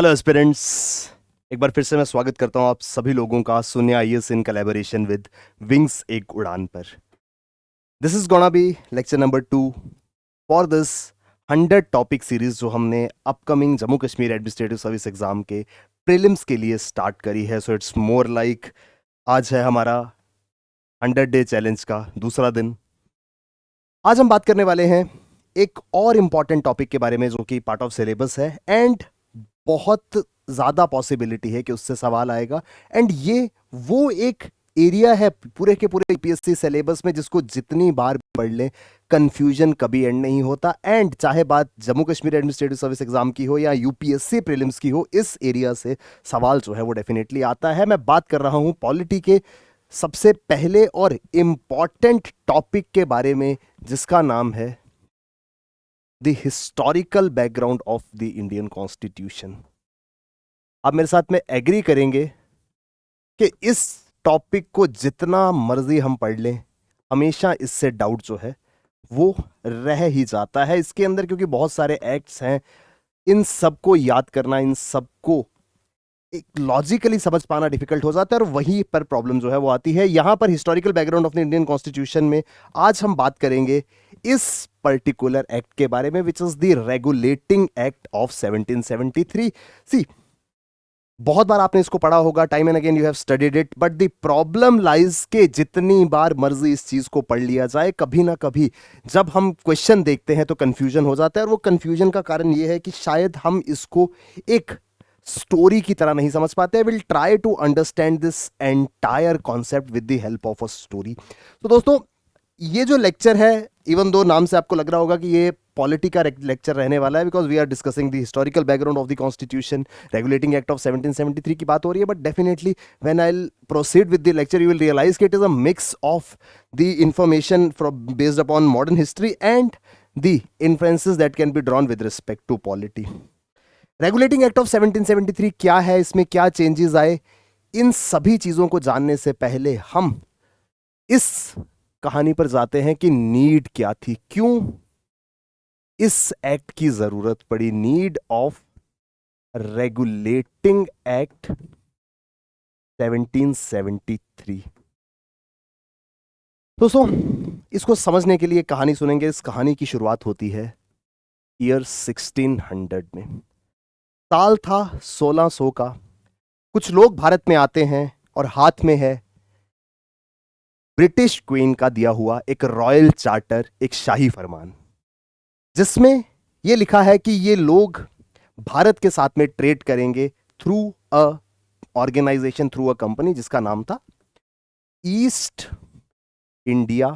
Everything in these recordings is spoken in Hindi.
Hello aspirants. एक बार फिर से मैं स्वागत करता हूं आप सभी लोगों का शून्य IAS in collaboration with wings एक उड़ान पर। This is gonna be lecture number 2 for this 100 topic series जो हमने upcoming Jammu Kashmir administrative service exam के प्रीलिम्स के लिए स्टार्ट करी है। सो इट्स मोर लाइक आज है हमारा 100 डे चैलेंज का दूसरा दिन। आज हम बात करने वाले हैं एक और इंपॉर्टेंट टॉपिक के बारे में जो कि पार्ट ऑफ सिलेबस है एंड बहुत ज्यादा पॉसिबिलिटी है कि उससे सवाल आएगा। एंड ये वो एक एरिया है पूरे के पूरे यूपीएससी सिलेबस में जिसको जितनी बार पढ़ लें कंफ्यूजन कभी एंड नहीं होता। एंड चाहे बात Jammu Kashmir administrative service exam की हो या यूपीएससी प्रीलिम्स की हो, इस एरिया से सवाल जो है वो डेफिनेटली आता है। मैं बात कर रहा हूं पॉलिटी के सबसे पहले और इंपॉर्टेंट टॉपिक के बारे में जिसका नाम है the historical background of the Indian constitution. आप मेरे साथ में एग्री करेंगे कि इस टॉपिक को जितना मर्जी हम पढ़ लें हमेशा इससे डाउट जो है वो रह ही जाता है इसके अंदर, क्योंकि बहुत सारे एक्ट्स हैं। इन सबको याद करना, इन सबको एक लॉजिकली समझ पाना डिफिकल्ट हो जाता है और वहीं पर प्रॉब्लम जो है वो आती है। यहां पर historical background of the Indian constitution में आज हम बात करेंगे इस पर्टिकुलर एक्ट के बारे में, which is the regulating act of 1773। सी, बहुत बार आपने इसको पढ़ा होगा, time and again you have studied it, but the problem lies के जितनी बार मर्जी इस चीज को पढ़ लिया जाए कभी ना कभी जब हम क्वेश्चन देखते हैं तो कंफ्यूजन हो जाता है। और वो कंफ्यूजन का कारण ये है कि शायद हम इसको एक स्टोरी की तरह नहीं समझ पाते। Will try to understand this entire concept with the help of a story. तो दोस्तों, ये जो लेक्चर है, इवन दो नाम से आपको लग रहा होगा कि ये पॉलिटी का लेक्चर रहने वाला है, because we are discussing the historical background of the constitution, regulating act of 1773 की बात हो रही है। But definitely when I will proceed with the lecture you will realise कि it is a mix of the information from based upon modern history and the influences that can be drawn with respect to polity. Regulating act of 1773 क्या है, इसमें क्या चेंजेस आए, इन सभी चीजों को जानने से पहले हम इस कहानी पर जाते हैं कि नीड क्या थी, क्यों इस एक्ट की जरूरत पड़ी। Need of regulating act 1773। दोस्तों, इसको समझने के लिए कहानी सुनेंगे। इस कहानी की शुरुआत होती है ईयर 1600 में। साल था 1600 का। कुछ लोग भारत में आते हैं और हाथ में है ब्रिटिश क्वीन का दिया हुआ एक रॉयल चार्टर, एक शाही फरमान, जिसमें यह लिखा है कि ये लोग भारत के साथ में ट्रेड करेंगे through a organization, through a company जिसका नाम था ईस्ट इंडिया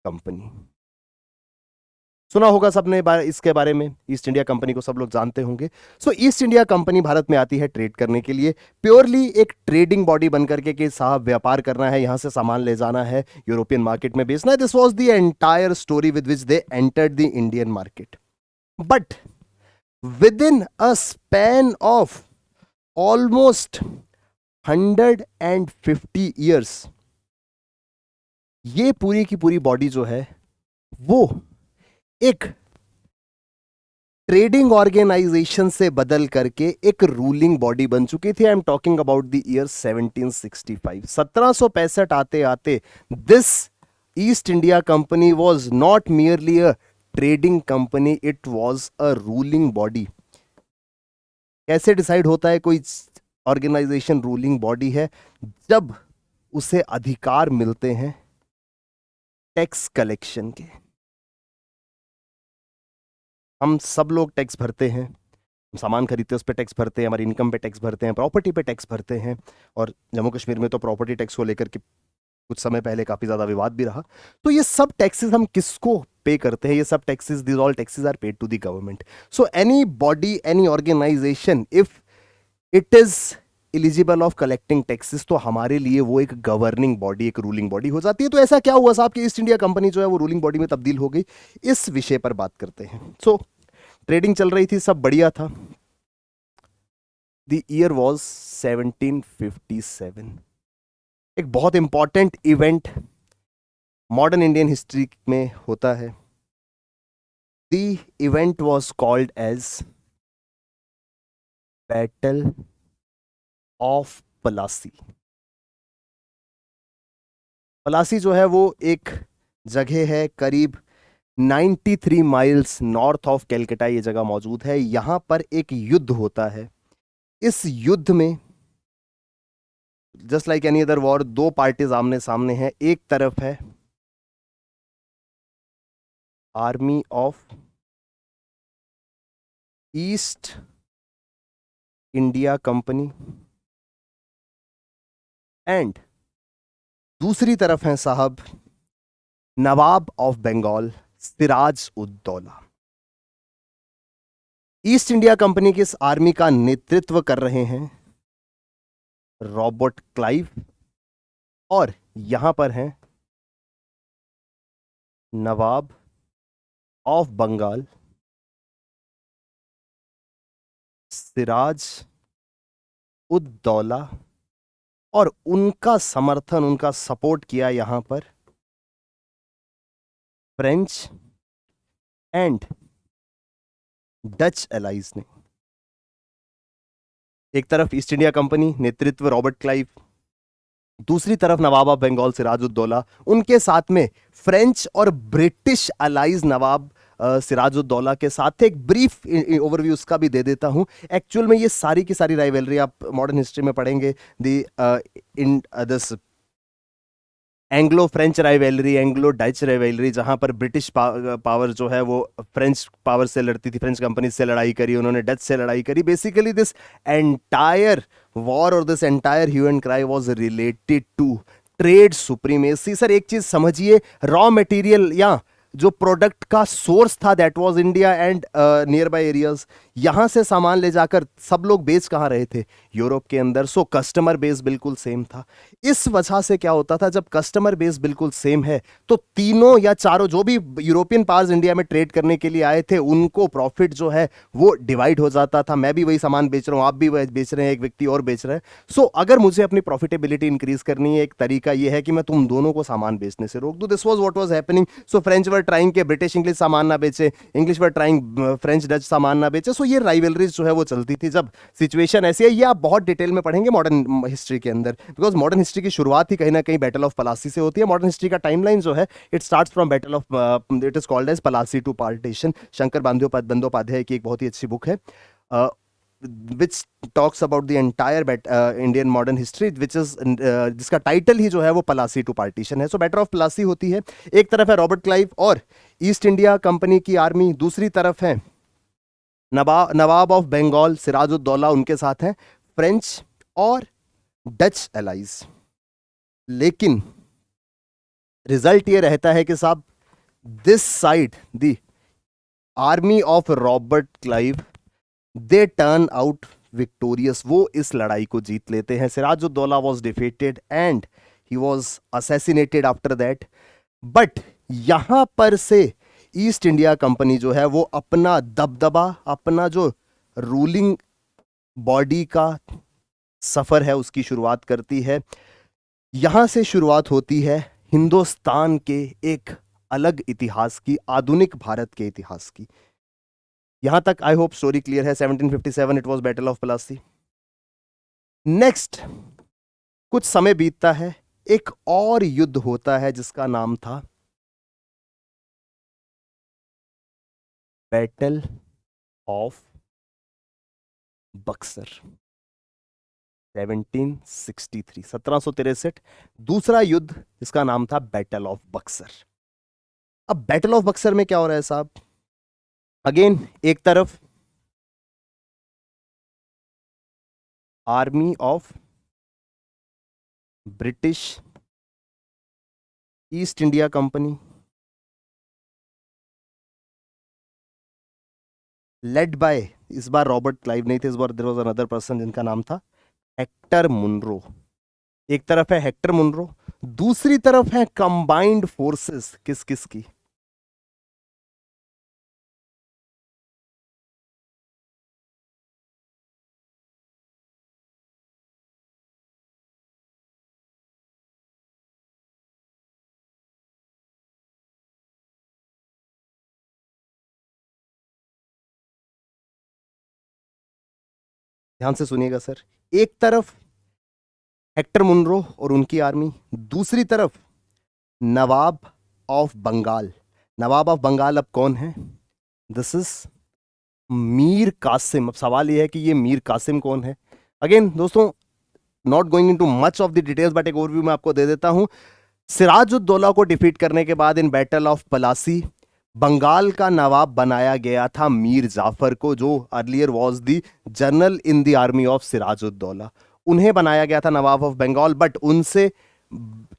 कंपनी। सुना होगा सबने इसके बारे में, ईस्ट इंडिया कंपनी को सब लोग जानते होंगे। सो ईस्ट इंडिया कंपनी भारत में आती है ट्रेड करने के लिए, प्योरली एक ट्रेडिंग बॉडी बनकर के कि साहब व्यापार करना है, यहां से सामान ले जाना है, यूरोपियन मार्केट में बेचना है। This was the entire story with which they entered the Indian market. But with in a span of almost 150 years ये पूरी की पूरी बॉडी जो है वो एक ट्रेडिंग ऑर्गेनाइजेशन से बदल करके एक रूलिंग बॉडी बन चुकी थी। I am talking about the year 1765। 1765 आते आते this east India company was not merely a trading company, it was a ruling body. कैसे डिसाइड होता है कोई ऑर्गेनाइजेशन रूलिंग बॉडी है? जब उसे अधिकार मिलते हैं टैक्स कलेक्शन के। हम सब लोग टैक्स भरते हैं, हम सामान खरीदते हैं उस पर टैक्स भरते हैं, हमारी इनकम पे टैक्स भरते हैं, प्रॉपर्टी पे टैक्स भरते हैं। और जम्मू कश्मीर में तो प्रॉपर्टी टैक्स को लेकर के कुछ समय पहले काफी ज्यादा विवाद भी रहा। तो ये सब टैक्सेस हम किसको पे करते हैं? ये सब taxes, this all taxes are paid to the government. So any body, any organization, if it is eligible of collecting taxes, तो हमारे लिए वो एक गवर्निंग बॉडी, एक रूलिंग बॉडी हो जाती है। तो ऐसा क्या हुआ साहब कि ईस्ट इंडिया कंपनी जो है वो रूलिंग बॉडी में तब्दील हो गई? इस विषय पर बात करते हैं। सो ट्रेडिंग चल रही थी, सब बढ़िया था। The year was 1757। एक बहुत important event modern Indian history में होता है। The event was called as battle of Plassey. Plassey जो है वो एक जगह है करीब 93 माइल्स नॉर्थ ऑफ कैलकाटा, ये जगह मौजूद है। यहां पर एक युद्ध होता है। इस युद्ध में just like any other war, दो पार्टीज आमने सामने हैं। एक तरफ है army of East India company and दूसरी तरफ है साहब नवाब of Bengal Siraj ud Daula. East India company की इस आर्मी का नेतृत्व कर रहे हैं रॉबर्ट क्लाइव, और यहां पर हैं नवाब ऑफ बंगाल सिराज उद दौला, और उनका समर्थन, उनका सपोर्ट किया यहां पर फ्रेंच एंड डच एलाइज ने। एक तरफ ईस्ट इंडिया कंपनी, नेतृत्व रॉबर्ट क्लाइव, दूसरी तरफ नवाब ऑफ बंगाल सिराजुद्दौला, उनके साथ में फ्रेंच और ब्रिटिश अलाइज नवाब सिराजुद्दौला के साथ। एक ब्रीफ ओवरव्यू उसका भी दे देता हूं। एक्चुअल में ये सारी की सारी राइवलरी आप मॉडर्न हिस्ट्री में पढ़ेंगे। The in this Anglo French rivalry, Anglo Dutch rivalry, जहां पर ब्रिटिश पावर जो है वो फ्रेंच पावर से लड़ती थी, फ्रेंच कंपनी से लड़ाई करी, उन्होंने डच से लड़ाई करी। बेसिकली दिस एंटायर वॉर और this entire hue and cry was related to trade supremacy. Sir एक चीज समझिए, रॉ मटेरियल या जो प्रोडक्ट का सोर्स था that was India and near by areas, यहां से सामान ले जाकर सब लोग बेच कहां रहे थे? यूरोप के अंदर। सो कस्टमर बेस बिल्कुल सेम था। इस वजह से क्या होता था, जब कस्टमर बेस बिल्कुल सेम है तो तीनों या चारों जो भी यूरोपियन पावर्स इंडिया में ट्रेड करने के लिए आए थे, उनको प्रॉफिट जो है वो डिवाइड हो जाता था। मैं भी वही सामान बेच रहा हूं, आप भी वही बेच रहे हैं, एक व्यक्ति और बेच रहा है। सो अगर मुझे अपनी प्रॉफिटेबिलिटी इंक्रीज करनी है, एक तरीका यह है कि मैं तुम दोनों को सामान बेचने से रोक दूं। This was what was happening. So French were trying के ब्रिटिश इंग्लिश सामान ना बेचे, English were trying French Dutch सामान ना बेचे। सो ये राइवलरीज जो है वो चलती थी। जब सिचुएशन ऐसी है, ये आप बहुत डिटेल में पढ़ेंगे मॉडर्न हिस्ट्री के अंदर, बिकॉज मॉडर्न हिस्ट्री की शुरुआत ही कहीं ना कहीं बैटल ऑफ पलासी से होती है। मॉडर्न हिस्ट्री का टाइमलाइन जो है it starts from battle of, it is called as Plassey to partition. Shankar Bandopadhyay की एक बहुत ही अच्छी बुक है which talks about the entire Indian modern history, which is जिसका टाइटल ही जो है वो पलासी टू पार्टीशन है। सो बैटल ऑफ पलासी होती है। एक तरफ है रॉबर्ट क्लाइव और ईस्ट इंडिया कंपनी की आर्मी, दूसरी तरफ है नवाब ऑफ बंगाल सिराजुद्दौला, उनके साथ हैं फ्रेंच और डच एलाइज। लेकिन रिजल्ट ये रहता है कि साहब this side the army of Robert Clive they turn out victorious. वो इस लड़ाई को जीत लेते हैं। Sirajuddaula was defeated and he was assassinated after that. But यहां पर से ईस्ट इंडिया कंपनी जो है वो अपना दबदबा, अपना जो रूलिंग बॉडी का सफर है उसकी शुरुआत करती है। यहां से शुरुआत होती है हिंदुस्तान के एक अलग इतिहास की, आधुनिक भारत के इतिहास की। यहां तक आई होप स्टोरी क्लियर है। 1757 it was battle of Plassey. Next कुछ समय बीतता है, एक और युद्ध होता है जिसका नाम था बैटल ऑफ बक्सर। 1763, 1763, दूसरा युद्ध जिसका नाम था बैटल ऑफ बक्सर। अब बैटल ऑफ बक्सर में क्या हो रहा है साहब? अगेन एक तरफ army of British East India company led by, इस बार रॉबर्ट क्लाइव नहीं थे, इस बार देयर वाज अनदर पर्सन जिनका नाम था हेक्टर मुनरो। एक तरफ है हेक्टर मुनरो, दूसरी तरफ है कंबाइंड फोर्सेस किस किस की? ध्यान से सुनिएगा सर। एक तरफ हेक्टर मुनरो और उनकी आर्मी, दूसरी तरफ नवाब ऑफ बंगाल। नवाब ऑफ बंगाल अब कौन है? This is Mir Qasim. अब सवाल यह है कि ये मीर कासिम कौन है। अगेन दोस्तों, not going into much of the details, but एक ओवरव्यू मैं आपको दे देता हूं। सिराजुद्दौला को डिफीट करने के बाद in battle of Plassey Bengal का नवाब बनाया गया था मीर जाफर को, जो earlier was the general in the army of Sirajuddaula. उन्हें बनाया गया था नवाब ऑफ बंगाल, बट उनसे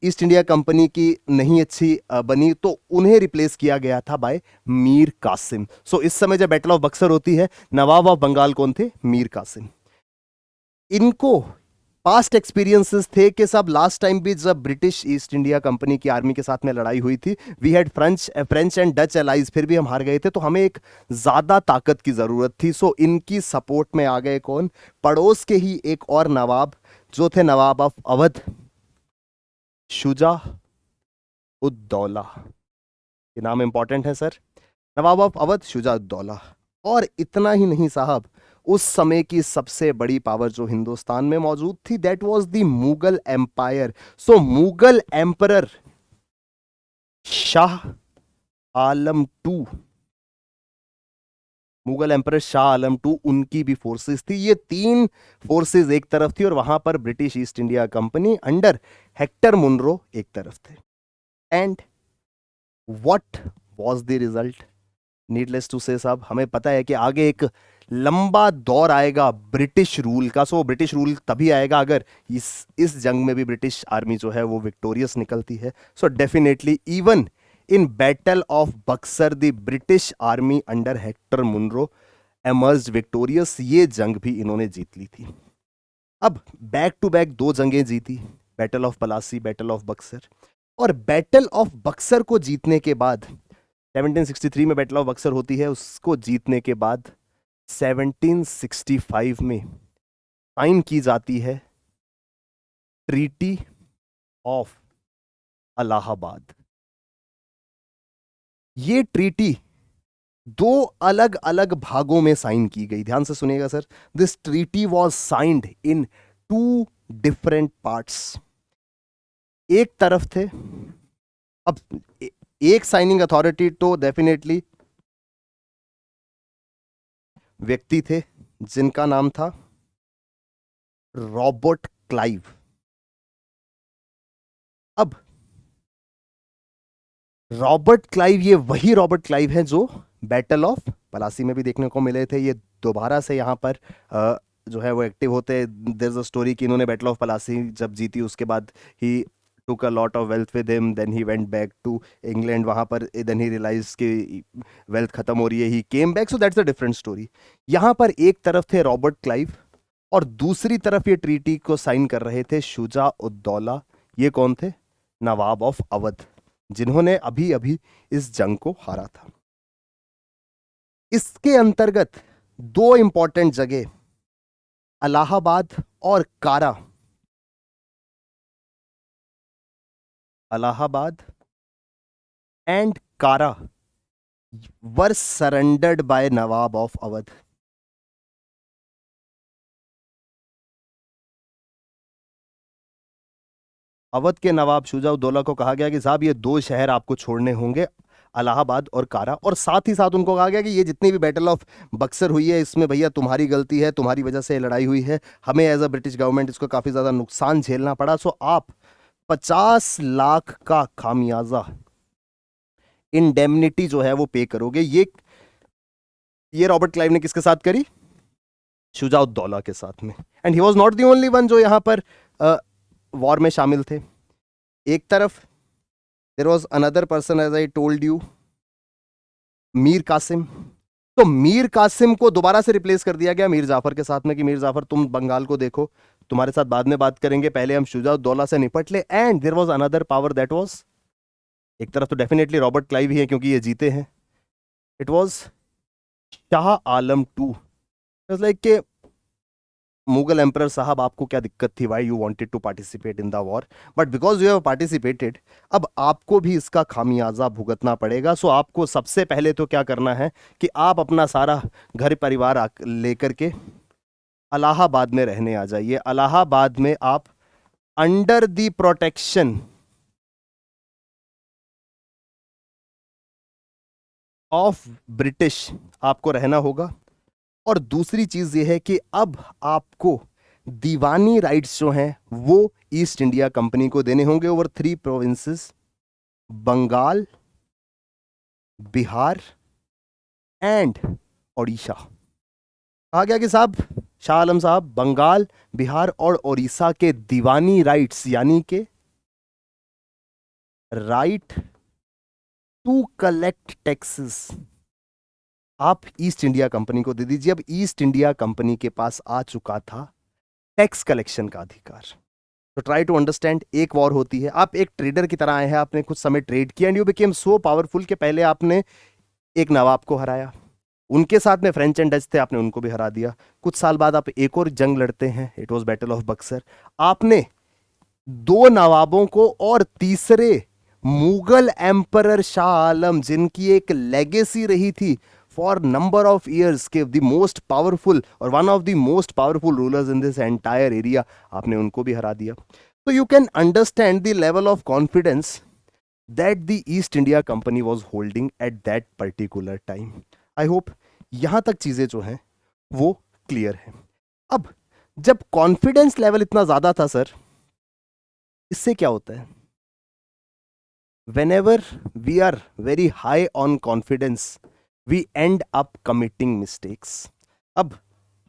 ईस्ट इंडिया कंपनी की नहीं अच्छी बनी, तो उन्हें रिप्लेस किया गया था बाय मीर कासिम। सो इस समय जब बैटल ऑफ बक्सर होती है, नवाब ऑफ बंगाल कौन थे? मीर कासिम। इनको पास्ट एक्सपीरियंसेस थे कि सब लास्ट टाइम भी जब ब्रिटिश ईस्ट इंडिया कंपनी की आर्मी के साथ में लड़ाई हुई थी, we had French and Dutch allies, फिर भी हम हार गए थे, तो हमें एक ज्यादा ताकत की जरूरत थी। सो इनकी सपोर्ट में आ गए कौन? पड़ोस के ही एक और नवाब, जो थे नवाब ऑफ अवध, शुजा उद्दौला। ये नाम इंपॉर्टेंट है sir, Nawab of Awadh Shuja ud-Daula. और इतना ही नहीं साहब, उस समय की सबसे बड़ी पावर जो हिंदुस्तान में मौजूद थी, that was the Mughal empire. So Mughal emperor Shah Alam two, Mughal emperor Shah Alam two, उनकी भी फोर्सेस थी। ये तीन फोर्सेस एक तरफ थी और वहां पर British East India company under Hector Munro एक तरफ थे। And what was the result? Needless to say साहब, हमें पता है कि आगे एक लंबा दौर आएगा ब्रिटिश रूल का। सो ब्रिटिश रूल तभी आएगा अगर इस जंग में भी ब्रिटिश आर्मी जो है वो विक्टोरियस निकलती है। So definitely even in battle of Buxar the British army under Hector Munro emerged victorious. ये जंग भी इन्होंने जीत ली थी। अब बैक टू बैक दो जंगें जीती, battle of Plassey, battle of Buxar. और बैटल ऑफ बक्सर को जीतने के बाद 1763 में बैटल ऑफ बक्सर होती है, उसको जीतने के बाद 1765 में साइन की जाती है ट्रीटी ऑफ इलाहाबाद। ये ट्रीटी दो अलग अलग भागों में साइन की गई। ध्यान से सुनिएगा sir, this treaty was signed in two different parts. एक तरफ थे, अब एक साइनिंग अथॉरिटी तो डेफिनेटली व्यक्ति थे जिनका नाम था रॉबर्ट क्लाइव। अब रॉबर्ट क्लाइव, ये वही रॉबर्ट क्लाइव है जो बैटल ऑफ पलासी में भी देखने को मिले थे। ये दोबारा से यहां पर जो है वो एक्टिव होते हैं। देयर इज अ स्टोरी कि इन्होंने बैटल ऑफ पलासी जब जीती, उसके बाद ही took a lot of wealth with him, then he went back to England, वहां पर then he realized कि wealth खत्म हो रही है, he came back, so that's a different story। यहां पर एक तरफ थे रॉबर्ट क्लाइव और दूसरी तरफ ये ट्रीटी को साइन कर रहे थे शुजा उद्दौला। ये कौन थे? नवाब ऑफ अवध, जिन्होंने अभी अभी इस जंग को हारा था। इसके अंतर्गत दो इंपॉर्टेंट जगह इलाहाबाद और कारा, Allahabad and Kara were surrendered by nawab of Awadh. Awadh के नवाब शुजा उद्दौला को कहा गया कि साहब ये दो शहर आपको छोड़ने होंगे, इलाहाबाद और कारा। और साथ ही साथ उनको कहा गया कि ये जितनी भी बैटल ऑफ बक्सर हुई है, इसमें भैया तुम्हारी गलती है, तुम्हारी वजह से लड़ाई हुई है, हमें एज अ ब्रिटिश गवर्नमेंट इसको काफी ज्यादा नुकसान झेलना पड़ा। सो आप 50 लाख का खामियाजा इंडेमनिटी जो है वो पे करोगे। ये रॉबर्ट क्लाइव ने किसके साथ करी? शुजा उद्दौला के साथ में। And he was not the only one जो यहां पर वॉर में शामिल थे। एक तरफ there was another person, as I told you, Mir Qasim. तो मीर कासिम को दोबारा से रिप्लेस कर दिया गया मीर जाफर के साथ में कि मीर जाफर तुम बंगाल को देखो, तुम्हारे साथ बाद में बात करेंगे, पहले हम शुजा उद्दौला से निपट ले। And there was another power, that was, एक तरफ तो डेफिनेटली रॉबर्ट क्लाइव ही है क्योंकि ये जीते हैं, it was Shah Alam two. It's like के मुगल एम्परर साहब, आपको क्या दिक्कत थी, why you wanted to participate in the war, but because you have participated, अब आपको भी इसका खामियाजा भुगतना पड़ेगा। सो आपको सबसे पहले तो क्या करना है कि आप अपना सारा घर परिवार लेकर के इलाहाबाद में रहने आ जाइए। इलाहाबाद में आप under the protection of British आपको रहना होगा। और दूसरी चीज यह है कि अब आपको दीवानी राइट्स जो हैं वो ईस्ट इंडिया कंपनी को देने होंगे over 3 provinces, Bengal, Bihar and Odisha. कहा गया कि साहब, शाह आलम साहब, बंगाल, बिहार और ओडिशा के दीवानी राइट्स यानी के राइट टू कलेक्ट टैक्सेस आप ईस्ट इंडिया कंपनी को दे दीजिए। अब ईस्ट इंडिया कंपनी के पास आ चुका था टैक्स कलेक्शन का अधिकार। तो ट्राई टू अंडरस्टैंड, एक वॉर होती है, आप एक ट्रेडर की तरह आए हैं, आपने कुछ समय ट्रेड किया and you became so powerful कि पहले आपने एक नवाब को हराया, उनके साथ में फ्रेंच एंड डच थे, आपने उनको भी हरा दिया। कुछ साल बाद आप एक और जंग लड़ते हैं, it was battle of Buxar. आपने 2 नवाबों को और तीसरे मुगल एम्परर शाह आलम, जिनकी एक लेगेसी रही थी फॉर नंबर ऑफ ईयर्स के द मोस्ट पावरफुल और one of the most powerful rulers in this entire area, आपने उनको भी हरा दिया। तो you can understand the level of confidence that the east India company was holding at that particular time. I hope यहां तक चीजें जो हैं वो क्लियर है। अब जब कॉन्फिडेंस लेवल इतना ज्यादा था सर, इससे क्या होता है, whenever we are very high on confidence we end up committing mistakes। अब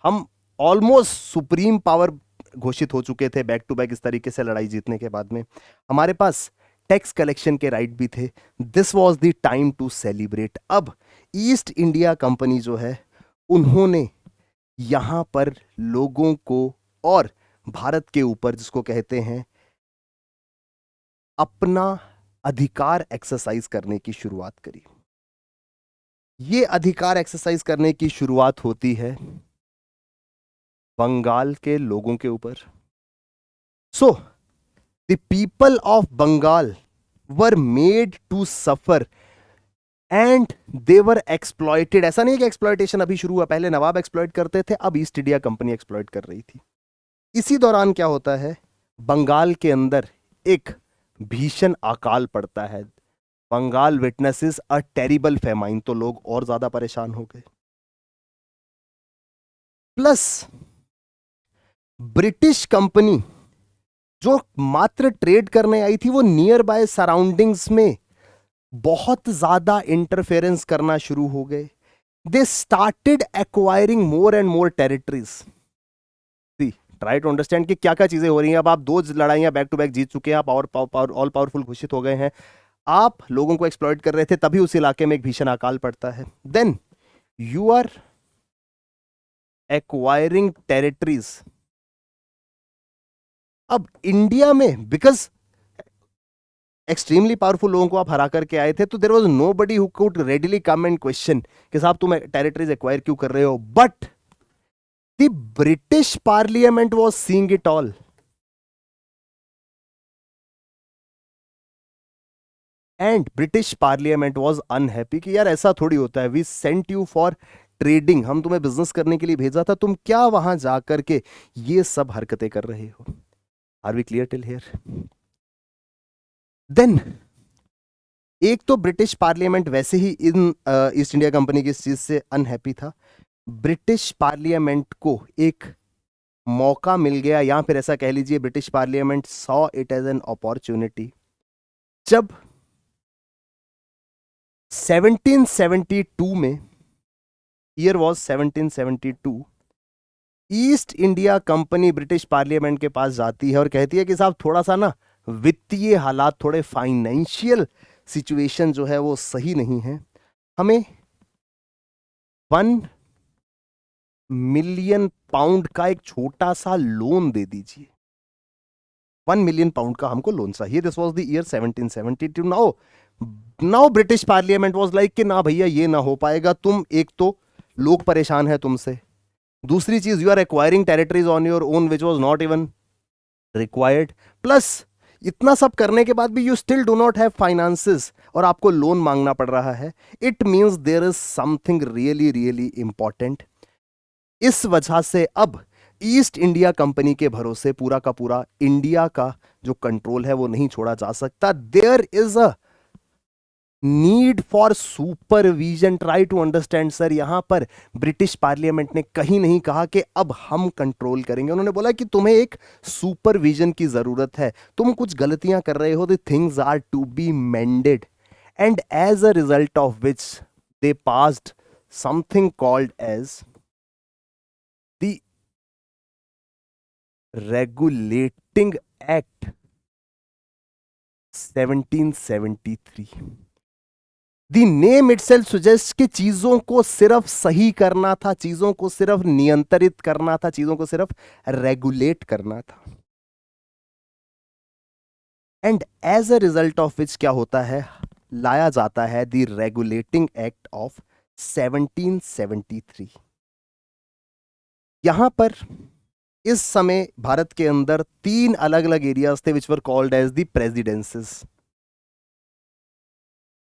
हम ऑलमोस्ट सुप्रीम पावर घोषित हो चुके थे बैक टू बैक इस तरीके से लड़ाई जीतने के बाद में, हमारे पास टैक्स कलेक्शन के राइट भी थे। This was the time to celebrate. अब ईस्ट इंडिया कंपनी जो है उन्होंने यहां पर लोगों को और भारत के ऊपर, जिसको कहते हैं, अपना अधिकार एक्सरसाइज करने की शुरुआत करी। ये अधिकार एक्सरसाइज करने की शुरुआत होती है बंगाल के लोगों के ऊपर। So the people of Bengal were made to suffer and they were exploited. ऐसा नहीं कि एक्सप्लॉइटेशन अभी शुरू हुआ, पहले नवाब एक्सप्लॉइट करते थे, अब ईस्ट इंडिया कंपनी एक्सप्लॉइट कर रही थी। इसी दौरान क्या होता है, बंगाल के अंदर एक भीषण अकाल पड़ता है। Bengal witnesses a terrible famine, तो लोग और ज्यादा परेशान हो गए। प्लस ब्रिटिश कंपनी जो मात्र ट्रेड करने आई थी, वो नियर बाय सराउंडिंग्स में बहुत ज्यादा इंटरफेरेंस करना शुरू हो गए। They started acquiring more and more territories. Try to understand कि क्या क्या चीजें हो रही हैं। अब आप 2 लड़ाइयां बैक टू बैक जीत चुके हैं, आप ऑल पावरफुल घोषित हो गए हैं, आप लोगों को एक्सप्लॉइट कर रहे थे, तभी उस इलाके में एक भीषण अकाल पड़ता है। Then you are acquiring territories. अब इंडिया में बिकॉज एक्सट्रीमली पावरफुल लोगों को आप हरा करके आए थे, तो there was nobody who could readily come and question कि साहब तुम टेरिटरीज एक्वायर क्यों कर रहे हो। But the British parliament was seeing it all. And British parliament was unhappy कि यार ऐसा थोड़ी होता है, we sent you for trading, हम तुम्हें बिजनेस करने के लिए भेजा था, तुम क्या वहां जाकर के ये सब हरकतें कर रहे हो। Are we clear till here? Then एक तो ब्रिटिश पार्लियामेंट वैसे ही इन ईस्ट इंडिया कंपनी की इस चीज से अनहैप्पी था। ब्रिटिश पार्लियामेंट को एक मौका मिल गया, या फिर ऐसा कह लीजिए British parliament saw it as an opportunity. जब 1772 में, year was 1772, East India company British parliament के पास जाती है और कहती है कि साहब थोड़ा सा ना वित्तीय हालात, थोड़े फाइनेंशियल सिचुएशन जो है वो सही नहीं है, हमें 1 मिलियन पाउंड का एक छोटा सा लोन दे दीजिए। 1 मिलियन पाउंड का हमको लोन चाहिए। This was the year 1772। Now British parliament was like कि ना भैया ये ना हो पाएगा, तुम एक तो लोग परेशान है तुमसे, दूसरी चीज you are acquiring territories on your own which was not even required, plus इतना सब करने के बाद भी you still do not have finances और आपको लोन मांगना पड़ रहा है। It means there is something really really important. इस वजह से अब ईस्ट इंडिया कंपनी के भरोसे पूरा का पूरा इंडिया का जो कंट्रोल है वो नहीं छोड़ा जा सकता. There is a need for supervision. Try to understand sir. यहां पर ब्रिटिश पार्लियामेंट ने कहीं नहीं कहा कि अब हम कंट्रोल करेंगे. उन्होंने बोला कि तुम्हें एक सुपरविजन की जरूरत है, तुम कुछ गलतियां कर रहे हो, the things are to be mended. And as a result of which they passed something called as the regulating act 1773. The name itself suggest कि चीजों को सिर्फ सही करना था, चीजों को सिर्फ नियंत्रित करना था, चीजों को सिर्फ रेगुलेट करना था. And as a result of which क्या होता है, लाया जाता है द रेगुलेटिंग एक्ट ऑफ 1773. यहां पर इस समय भारत के अंदर 3 अलग अलग एरियाज थे which were called as the presidencies.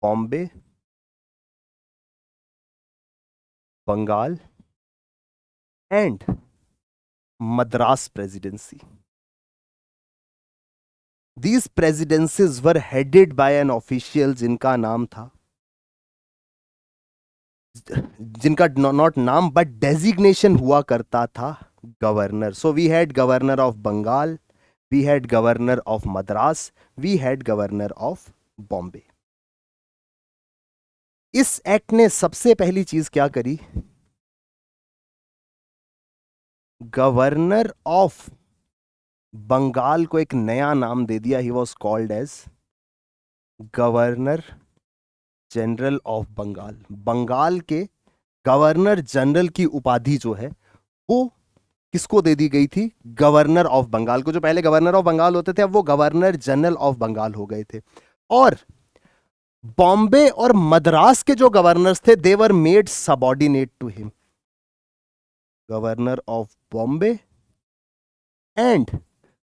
Bombay, Bengal and Madras presidency. These presidencies were headed by an official जिनका नाम था, जिनका नॉट नाम बट डेजिग्नेशन हुआ करता था governor. So we had governor of Bengal, we had governor of Madras, we had governor of Bombay. इस एक्ट ने सबसे पहली चीज क्या करी, गवर्नर ऑफ बंगाल को एक नया नाम दे दिया. He was called as governor general of Bengal. Bengal के गवर्नर जनरल की उपाधि जो है वो किसको दे दी गई थी, गवर्नर ऑफ बंगाल को. जो पहले गवर्नर ऑफ बंगाल होते थे अब वो गवर्नर जनरल ऑफ बंगाल हो गए थे. और बॉम्बे और मद्रास के जो गवर्नर्स थे they were made subordinate to him. Governor of Bombay and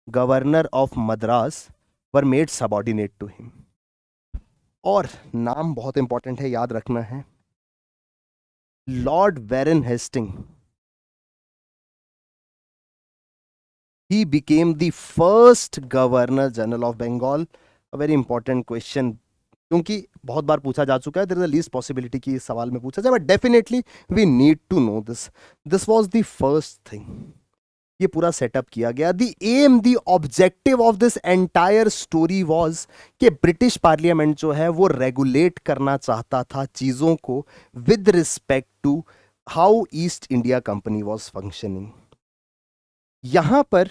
governor of Madras were made subordinate to him. और नाम बहुत इंपॉर्टेंट है, याद रखना है, Lord Warren Hasting. he became the first governor general of Bengal. A very important question, क्योंकि बहुत बार पूछा जा चुका है. there is a least possibility कि इस सवाल में पूछा जाए, but definitely we need to know this. This was the first thing. ये पूरा सेटअप किया गया. The aim, the objective of this entire story was कि ब्रिटिश पार्लियामेंट जो है वो रेगुलेट करना चाहता था चीजों को with respect to how east India company was functioning. यहां पर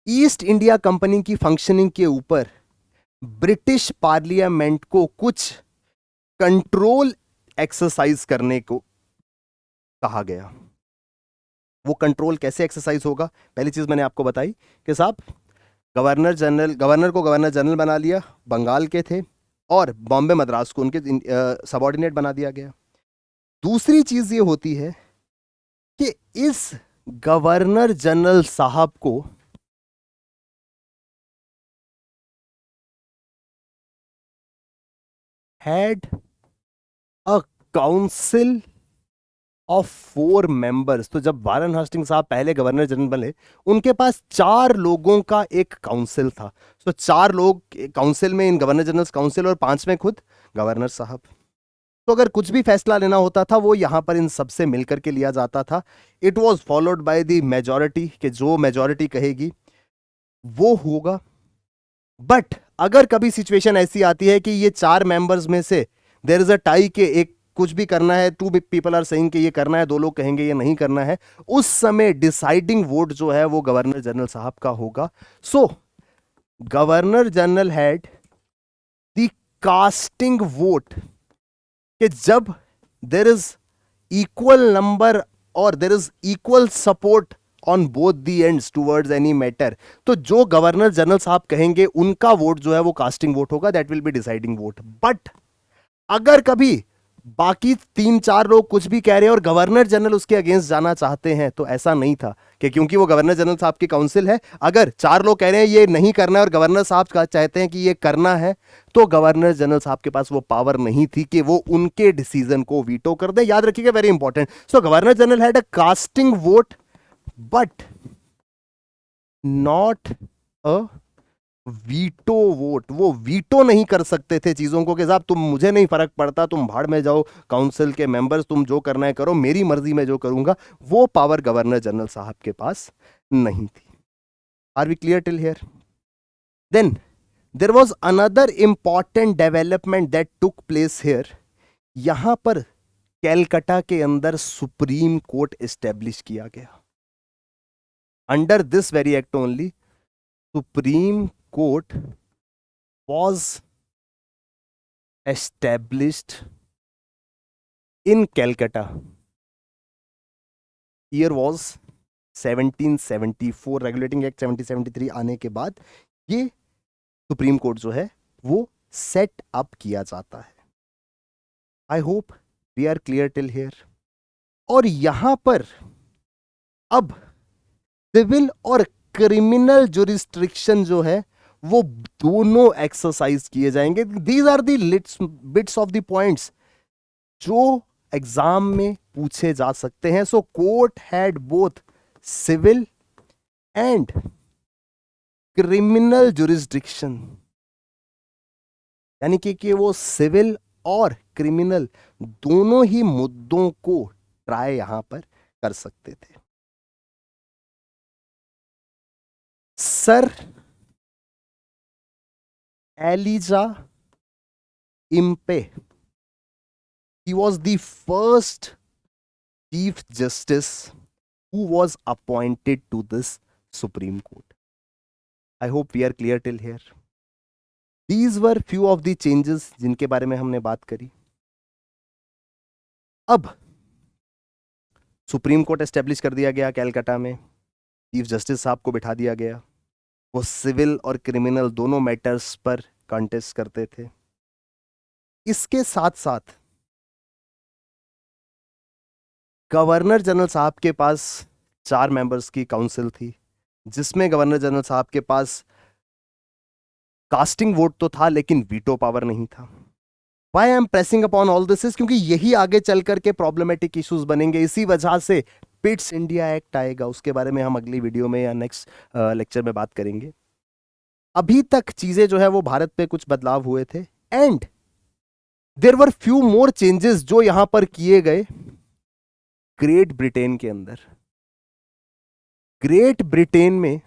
ईस्ट इंडिया कंपनी की फंक्शनिंग के ऊपर ब्रिटिश पार्लियामेंट को कुछ कंट्रोल एक्सरसाइज करने को कहा गया. वो कंट्रोल कैसे एक्सरसाइज होगा, पहली चीज मैंने आपको बताई कि साहब गवर्नर को गवर्नर जनरल बना लिया, बंगाल के थे, और बॉम्बे मद्रास को उनके सबऑर्डिनेट बना दिया गया. दूसरी चीज ये होती है कि इस गवर्नर जनरल साहब को had a council of 4 members. तो जब वारन हेस्टिंग साहब पहले गवर्नर जनरल बने उनके पास 4 लोगों का एक काउंसिल था. तो 4 लोग काउंसिल में, इन गवर्नर जनरल काउंसिल, और 5वें खुद गवर्नर साहब. तो अगर कुछ भी फैसला लेना होता था वो यहां पर इन सबसे मिलकर के लिया जाता था. It was followed by the majority, कि जो मेजॉरिटी कहेगी वो होगा. बट अगर कभी सिचुएशन ऐसी आती है कि ये 4 मेंबर्स में से देयर इज अ टाई के एक कुछ भी करना है, 2 पीपल आर सेइंग कि ये करना है, 2 लोग कहेंगे ये नहीं करना है, उस समय डिसाइडिंग वोट जो है वो गवर्नर जनरल साहब का होगा. So governor general had the casting vote, कि जब देयर इज इक्वल नंबर और there is equal support on both the ends towards any matter, तो जो गवर्नर जनरल साहब कहेंगे उनका वोट जो है वो कास्टिंग वोट होगा, that will be deciding vote. But अगर कभी बाकी 3-4 लोग कुछ भी कह रहे हैं और गवर्नर जनरल उसके अगेंस्ट जाना चाहते हैं, तो ऐसा नहीं था कि क्योंकि वो गवर्नर जनरल साहब की काउंसिल है, अगर 4 लोग कह रहे हैं ये नहीं करना है और गवर्नर साहब चाहते हैं कि ये करना है, तो गवर्नर जनरल साहब के पास वो पावर नहीं थी कि वो उनके डिसीजन को वीटो कर दे. याद रखिएगा, very important. So governor general had a casting vote but not a veto vote. वो वीटो नहीं कर सकते थे चीजों को कि साहब तुम, मुझे नहीं फर्क पड़ता, तुम भाड़ में जाओ काउंसिल के मेंबर्स, तुम जो करना है करो, मेरी मर्जी में जो करूंगा। वो पावर गवर्नर जनरल साहब के पास नहीं थी। Are we clear till here? Then there was another important development that took place here. यहां पर कैलकाटा के अंदर सुप्रीम कोर्ट एस्टेब्लिश किया गया। Under this very act only supreme court was established in Calcutta. Year was 1774. Regulating act 1773 आने के बाद ये सुप्रीम कोर्ट जो है वो सेट अप किया जाता है। I hope we are clear till here. और यहां पर अब सिविल और क्रिमिनल जुरिस्ट्रिक्शन जो है वो दोनों एक्सरसाइज किए जाएंगे। These are the bits of the points जो एग्जाम में पूछे जा सकते हैं। So court had both civil and criminal jurisdiction, यानी कि वो सिविल और क्रिमिनल दोनों ही मुद्दों को ट्राई यहां पर कर सकते थे। Sir Elijah Impey, he was the first chief justice who was appointed to this Supreme Court. I hope we are clear till here. These were few of the changes जिनके बारे में हमने बात करी। अब सुप्रीम कोर्ट एस्टेब्लिश कर दिया गया कैलकाटा में, चीफ जस्टिस साहब को बिठा दिया गया, वो सिविल और क्रिमिनल दोनों मैटर्स पर कॉन्टेस्ट करते थे। इसके साथ साथ गवर्नर जनरल साहब के पास 4 मेंबर्स की काउंसिल थी, जिसमें गवर्नर जनरल साहब के पास कास्टिंग वोट तो था लेकिन वीटो पावर नहीं था। Why I am pressing upon all this is क्योंकि यही आगे चल करके प्रॉब्लमेटिक इश्यूज बनेंगे। इसी वजह से पिट्स इंडिया एक्ट आएगा, उसके बारे में हम अगली वीडियो में या नेक्स्ट लेक्चर में बात करेंगे। अभी तक चीजें जो है वो भारत पे कुछ बदलाव हुए थे and there were few more changes जो यहां पर किए गए ग्रेट ब्रिटेन के अंदर। ग्रेट ब्रिटेन में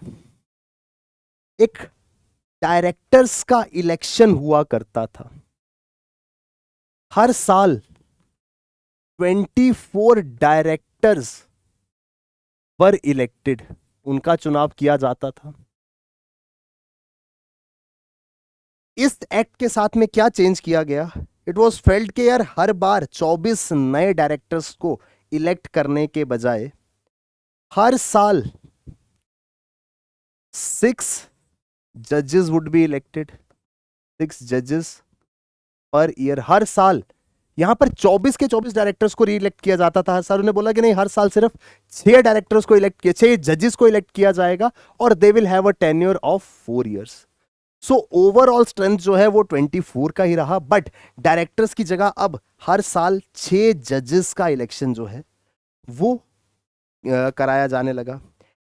एक डायरेक्टर्स का इलेक्शन हुआ करता था। हर साल 24 डायरेक्टर्स वर इलेक्टेड, उनका चुनाव किया जाता था। इस एक्ट के साथ में क्या चेंज किया गया? इट वॉज फेल्ड के यार हर बार 24 नए डायरेक्टर्स को इलेक्ट करने के बजाय हर साल 6 जजेस वुड बी इलेक्टेड, 6 जजेस पर ईयर। हर साल यहां पर 24 के 24 डायरेक्टर्स को री इलेक्ट किया जाता था। सर ने बोला कि नहीं, हर साल सिर्फ 6 डायरेक्टर्स को इलेक्ट किया, 6 जजेस को इलेक्ट किया जाएगा और they will have a tenure of 4 years. So overall strength जो है वो 24 का ही रहा, बट डायरेक्टर्स की जगह अब हर साल 6 जजेस का इलेक्शन जो है वो कराया जाने लगा।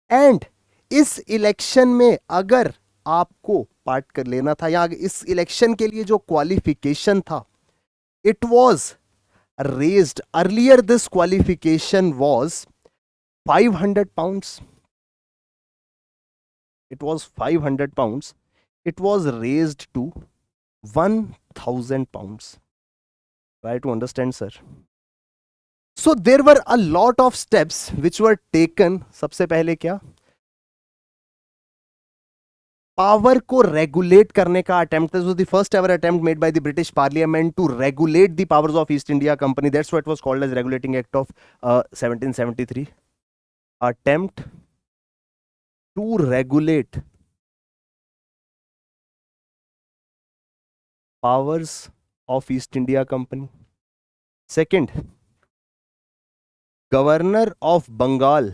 एंड इस इलेक्शन में अगर आपको पार्ट कर लेना था या इस इलेक्शन के लिए जो क्वालिफिकेशन था, it was raised. Earlier this qualification was 500 pounds, it was 500 pounds, it was raised to 1000 pounds. Try to understand, sir. So there were a lot of steps which were taken. सबसे पहले क्या, पावर को रेगुलेट करने का attempt. This was the first ever attempt made by the British parliament to regulate the powers of East India company. That's what was called as regulating act of 1773। Attempt to regulate powers of East India Company. Second, Governor of Bengal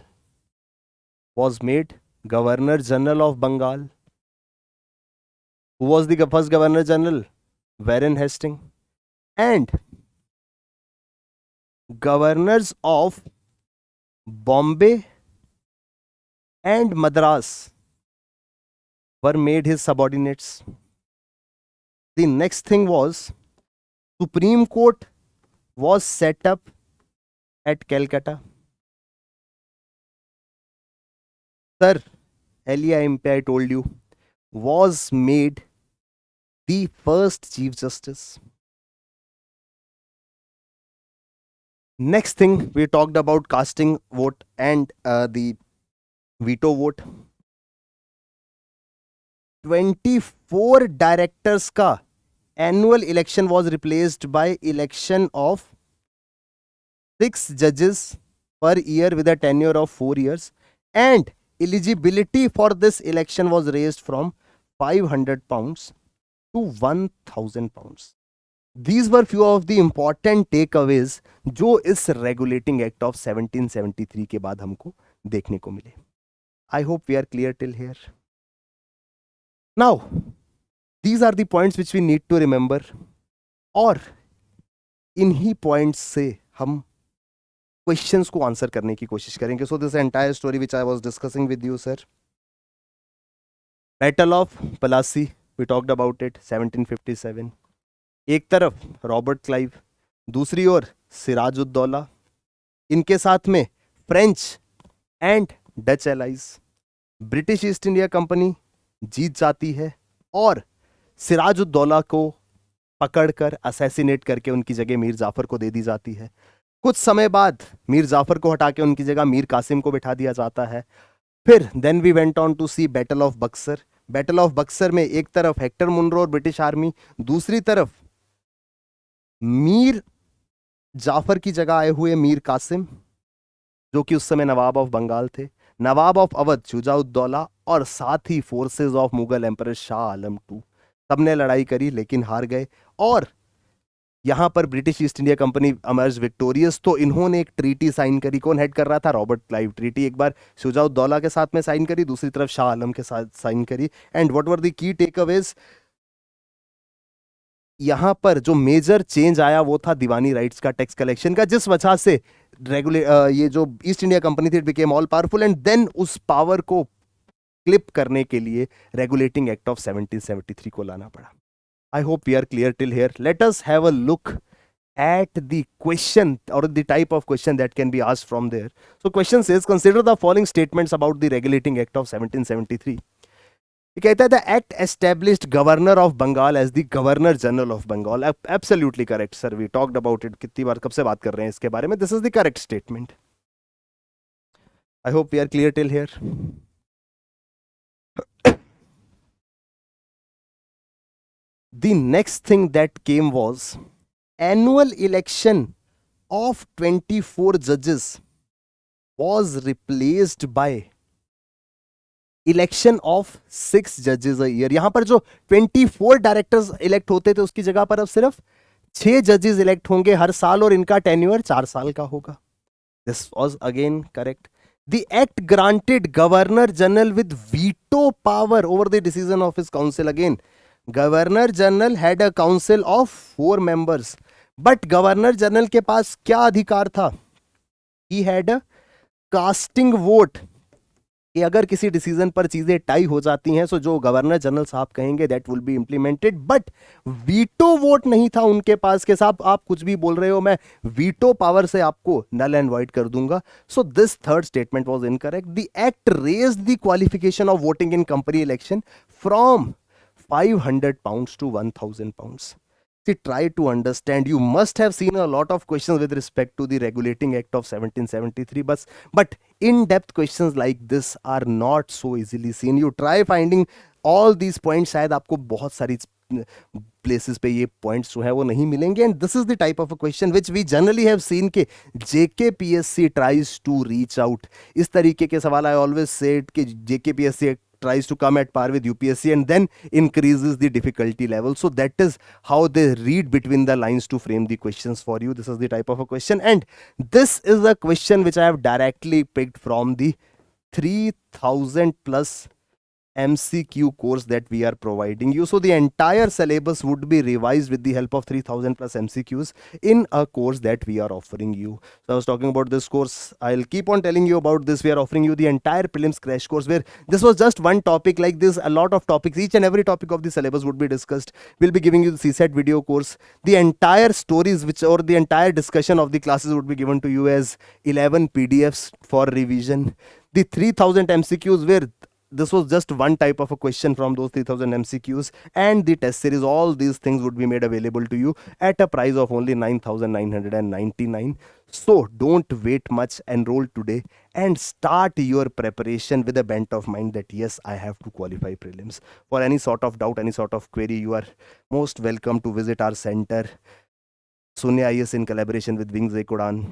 was made Governor General of Bengal. Who was the first Governor General? Warren Hastings. And governors of Bombay and Madras were made his subordinates. The next thing was Supreme Court was set up at Calcutta. Sir, LEIMP, I told you, was made the first Chief Justice. Next thing, we talked about casting vote and the veto vote. 24 directors का annual election was replaced by election of 6 judges per year with a tenure of 4 years, and eligibility for this election was raised from 500 pounds to 1000 pounds. These were few of the important takeaways जो इस regulating act of 1773 के बाद हमको देखने को मिले. I hope we are clear till here. Now, these are the points which we need to remember, और इन्हीं points से हम questions को answer करने की कोशिश करेंगे. So this entire story which I was discussing with you, sir. Battle of Plassey, we talked about it, 1757. एक तरफ रॉबर्ट क्लाइव, दूसरी ओर सिराजुद्दौला, इनके साथ में French and Dutch allies. British East India Company जीत जाती है और सिराजुद्दौला को पकड़कर असैसिनेट करके उनकी जगह मीर जाफर को दे दी जाती है. कुछ समय बाद मीर जाफर को हटा के उनकी जगह मीर कासिम को बिठा दिया जाता है. फिर then we went on to see battle of Buxar. Battle of Buxar में एक तरफ हेक्टर मुनरो और ब्रिटिश आर्मी, दूसरी तरफ मीर जाफर की जगह आए हुए मीर कासिम, जो कि उस समय नवाब ऑफ बंगाल थे, नवाब ऑफ अवध शुजाउद्दौला, और साथ ही forces of Mughal emperor Shah Alam two. सबने लड़ाई करी लेकिन हार गए, और यहां पर British East India Company emerged victorious. तो इन्होंने एक ट्रीटी साइन करी. कौन हेड कर रहा था? Robert Clive. ट्रीटी एक बार शुजाउद्दौला के साथ में साइन करी, दूसरी तरफ शाह आलम के साथ साइन करी. And what were the key takeaways? यहां पर जो मेजर चेंज आया वो था दीवानी राइट्स का, टैक्स कलेक्शन का, जिस वजह से ये जो ईस्ट इंडिया कंपनी थी it became all powerful. And then उस पावर को क्लिप करने के लिए रेगुलेटिंग एक्ट ऑफ 1773 को लाना पड़ा. I hope we are clear till here. Let us have a look at the question or the type of question that can be asked from there. So question says, consider the following statements about the regulating act of 1773. ये कहता है the act established governor of Bengal as the governor general of Bengal. Absolutely correct, sir. We talked about it. कितनी बार कब से बात कर रहे हैं इसके बारे में. This is the correct statement. I hope we are clear till here. The next thing that came was annual election of 24 judges was replaced by election of 6 judges a year. यहां पर जो 24 डायरेक्टर्स इलेक्ट होते थे उसकी जगह पर अब सिर्फ 6 जजेस इलेक्ट होंगे हर साल, और इनका टेन्योर 4 साल का होगा. This was again correct. The act granted governor general with veto power over the decision of his council. Again, governor general had a council of 4 members, but governor general के पास क्या अधिकार था? He had a casting vote, कि अगर किसी डिसीजन पर चीजें टाई हो जाती हैं, सो जो गवर्नर जनरल साहब कहेंगे that will be implemented. But veto vote नहीं था उनके पास के साहब आप कुछ भी बोल रहे हो, मैं वीटो पावर से आपको नल एंड वाइड कर दूंगा. So this third statement was incorrect. The act raised the qualification of voting in company election from 500 pounds to 1000 pounds. See, try to understand. You must have seen a lot of questions with respect to the regulating act of 1773, but in-depth questions like this are not so easily seen. You try finding all these points, शायद आपको बहुत सारी places पे ये points जो है वो नहीं मिलेंगे. And this is the type of a question which we generally have seen कि JKPSC tries to reach out. इस तरीके के सवाल I always said कि JKPSC tries to come at par with UPSC and then increases the difficulty level. So that is how they read between the lines to frame the questions for you. This is the type of a question, and this is a question which I have directly picked from the 3000 plus MCQ course that we are providing you. So the entire syllabus would be revised with the help of 3000 plus MCQs in a course that we are offering you. So I was talking about this course. I'll keep on telling you about this. We are offering you the entire prelims crash course, where this was just one topic. Like this, a lot of topics, each and every topic of the syllabus would be discussed. We'll be giving you the CSAT video course. The entire stories or the entire discussion of the classes would be given to you as 11 PDFs for revision. The 3000 MCQs, where this was just one type of a question from those 3000 MCQs, and the test series, all these things would be made available to you at a price of only 9999. So don't wait much, enroll today and start your preparation with a bent of mind that yes, I have to qualify prelims. For any sort of doubt, any sort of query, you are most welcome to visit our center, Sunya IAS, in collaboration with Wings Ek Udan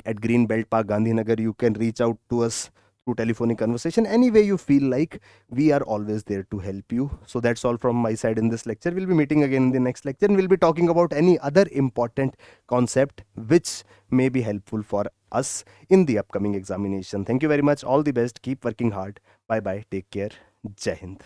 at Green Belt Park, Gandhinagar. You can reach out to us through telephonic conversation any way you feel like. We are always there to help you. So that's all from my side in this lecture. We'll be meeting again in the next lecture, and we'll be talking about any other important concept which may be helpful for us in the upcoming examination. Thank you very much. All the best. Keep working hard. Bye bye. Take care. Jai Hind.